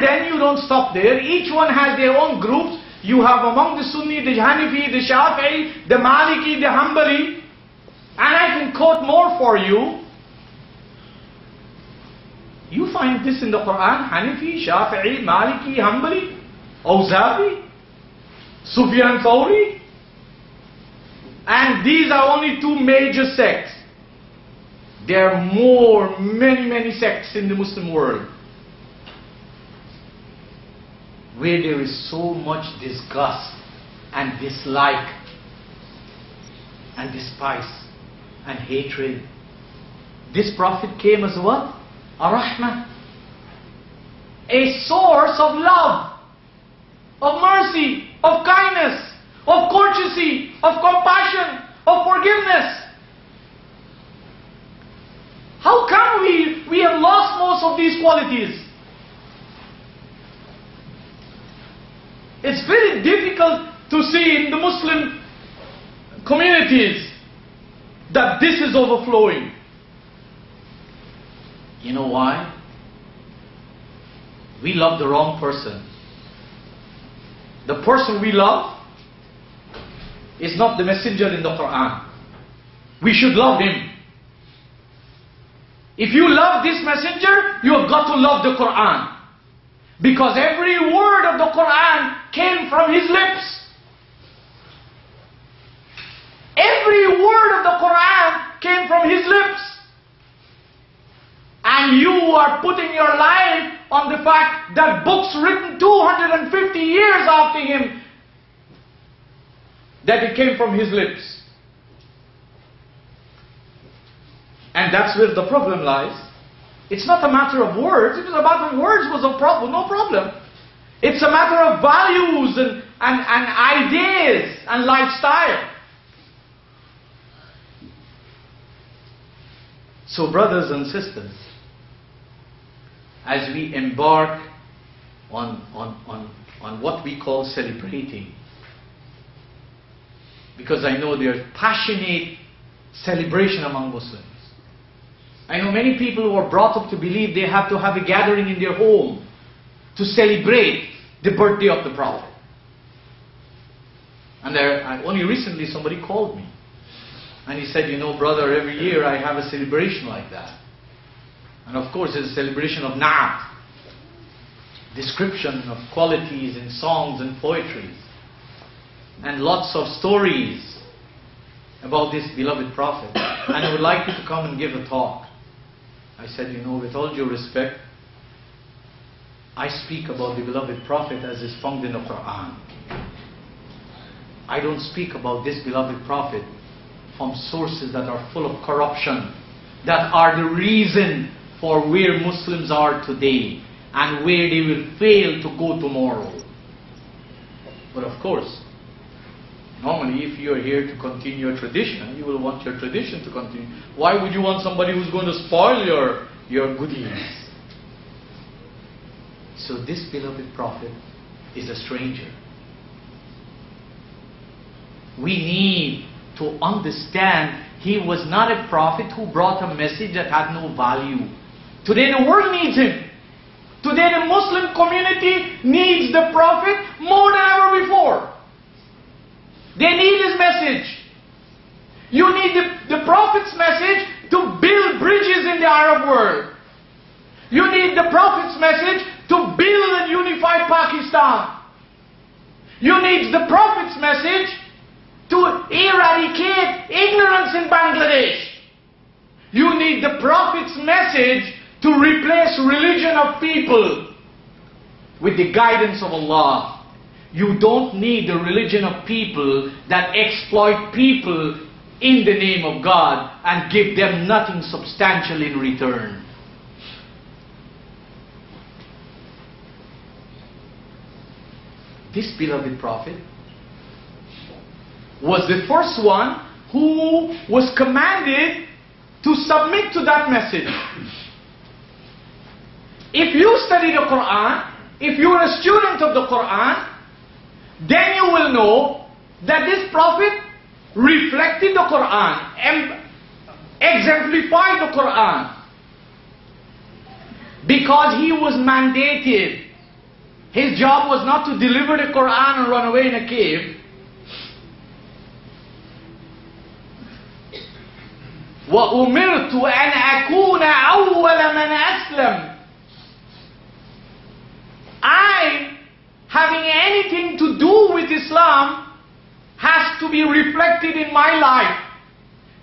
then you don't stop there. Each one has their own groups. You have among the Sunni, the Hanafi, the Shafi'i, the Maliki, the Hanbali. And I can quote more for you. You find this in the Qur'an: Hanafi, Shafi'i, Maliki, Hanbali, Awza'i, Sufyan Thawri. And these are only two major sects. There are many sects in the Muslim world, where there is so much disgust and dislike and despise and hatred. This Prophet came as what? RHMA. A source of love, of mercy, of kindness, of courtesy, of compassion, of forgiveness. How come we have lost most of these qualities? It's very difficult to see in the Muslim communities that this is overflowing. You know why? We love the wrong person. The person we love is not the messenger in the Qur'an. We should love him. If you love this messenger, you have got to love the Qur'an. Because every word of the Qur'an came from his lips. Every word of the Qur'an came from his lips. And you are putting your life on the fact that books written 250 years after him, that it came from his lips. And that's where the problem lies. It's not a matter of words. If it was a matter of words, was a problem, no problem. It's a matter of values and ideas and lifestyle. So brothers and sisters, as we embark on what we call celebrating, because I know there's passionate celebration among Muslims. I know many people who are brought up to believe they have to have a gathering in their home to celebrate the birthday of the Prophet. And only recently somebody called me and he said, you know brother, every year I have a celebration like that. And of course it's a celebration of na'at, description of qualities in songs and poetry, and lots of stories about this beloved Prophet. And I would like you to come and give a talk. I said, you know, with all due respect, I speak about the beloved Prophet as is found in the Qur'an. I don't speak about this beloved Prophet from sources that are full of corruption, that are the reason for where Muslims are today and where they will fail to go tomorrow. But of course, normally if you are here to continue your tradition, you will want your tradition to continue. Why would you want somebody who's going to spoil your goodies? So this beloved Prophet is a stranger. We need to understand he was not a prophet who brought a message that had no value. Today the world needs him. Today the Muslim community needs the Prophet more than ever before. They need his message. You need the Prophet's message to build bridges in the Arab world. You need the Prophet's message to build and unify Pakistan. You need the Prophet's message to eradicate ignorance in Bangladesh. You need the Prophet's message to replace religion of people with the guidance of Allah. You don't need the religion of people that exploit people in the name of God and give them nothing substantial in return. This beloved Prophet was the first one who was commanded to submit to that message. If you study the Qur'an, if you are a student of the Qur'an, then you will know that this Prophet reflected the Qur'an and exemplified the Qur'an, because he was mandated His job was not to deliver the Qur'an and run away in a cave. وَأُمِرْتُ أَنْ أَكُونَ أَوَّلَ مَنْ أَسْلَمَ. I, having anything to do with Islam, has to be reflected in my life.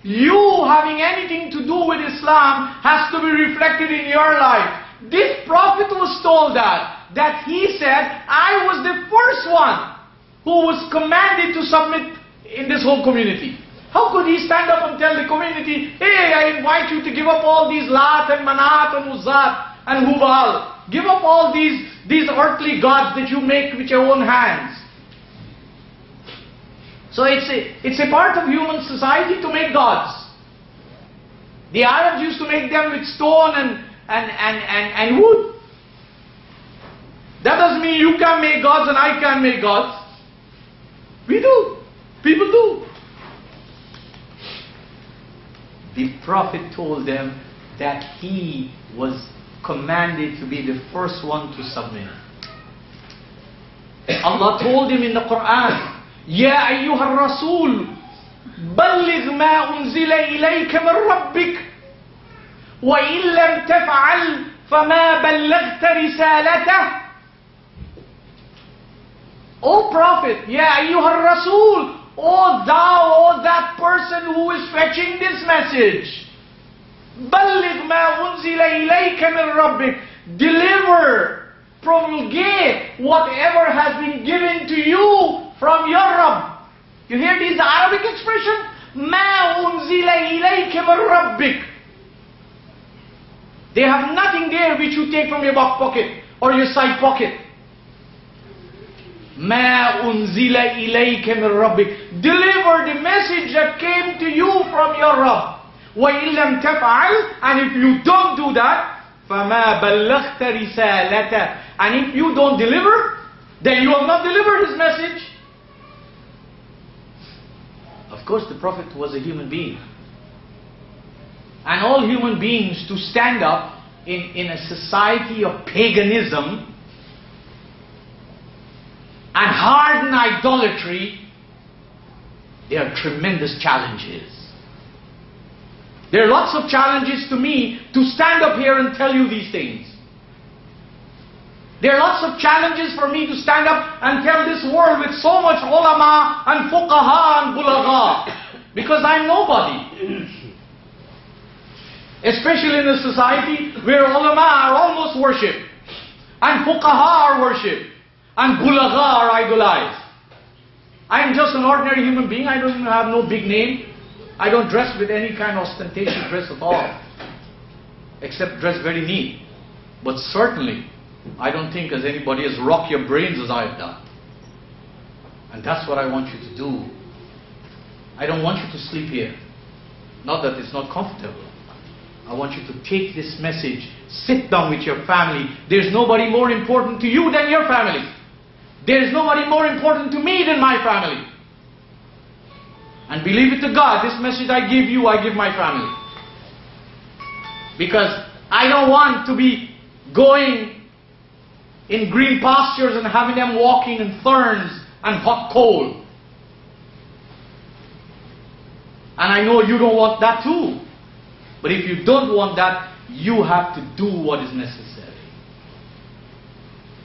You having anything to do with Islam has to be reflected in your life. This prophet was told that he said, I was the first one who was commanded to submit in this whole community. How could he stand up and tell the community, hey, I invite you to give up all these Lat and Manat and Uzzat and Hubal. Give up all these earthly gods that you make with your own hands. So it's a part of human society to make gods. The Arabs used to make them with stone and wood. That doesn't mean you can't make gods and I can't make gods. We do. People do. The Prophet told them that he was commanded to be the first one to submit. Allah told him in the Qur'an, يا أيها الرسول بلغ ما أنزل إليك من ربك وإن لم تفعل فما بلغت رسالته. O Prophet, يا أيها الرسول, O thou, O that person who is fetching this message, بلغ ما أنزل إليك من ربك, deliver, promulgate whatever has been given to you from your Rabb. You hear this Arabic expression? مَا أُنزِلَ إِلَيْكَ مِنْ رَبِّكَ. They have nothing there which you take from your back pocket or your side pocket. مَا أُنزِلَ إِلَيْكَ مِنْ رَبِّكَ. Deliver the message that came to you from your Rabb. وَإِن لَمْ تَفْعَلْ. And if you don't do that, فَمَا بَلَّغْتَ رِسَالَتَهُ. And if you don't deliver, then you have not delivered his message. Of course, the Prophet was a human being. And all human beings to stand up in a society of paganism and hardened idolatry, there are tremendous challenges. There are lots of challenges to me to stand up here and tell you these things. There are lots of challenges for me to stand up and tell this world with so much ulama and fuqaha and bulagha. Because I'm nobody. Especially in a society where ulama are almost worshipped. And fuqaha are worshipped. And bulagha are idolized. I'm just an ordinary human being. I don't even have no big name. I don't dress with any kind of ostentatious dress at all. Except dress very neat. But certainly, I don't think as anybody has rocked your brains as I have done. And that's what I want you to do. I don't want you to sleep here. Not that it's not comfortable. I want you to take this message, sit down with your family. There's nobody more important to you than your family. There's nobody more important to me than my family. And believe it to God, this message I give you, I give my family. Because I don't want to be going in green pastures and having them walking in thorns and hot coal. And I know you don't want that too. But if you don't want that, you have to do what is necessary.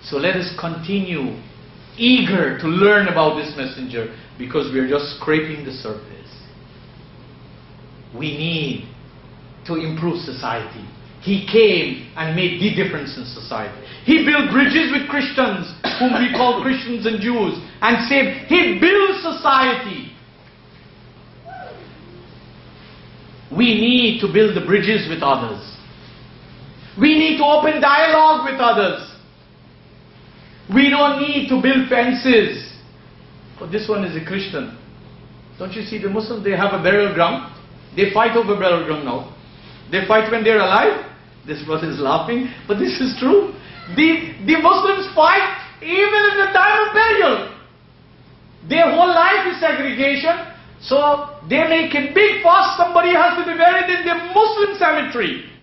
So let us continue eager to learn about this messenger, because we are just scraping the surface. We need to improve society. He came and made the difference in society. He built bridges with Christians, whom we call Christians and Jews, and saved. He built society. We need to build the bridges with others. We need to open dialogue with others. We don't need to build fences. But this one is a Christian. Don't you see the Muslims, they have a burial ground. They fight over burial ground now. They fight when they're alive. This brother is laughing, but this is true. The Muslims fight even in the time of burial. Their whole life is segregation. So they make a big fuss. Somebody has to be buried in the Muslim cemetery.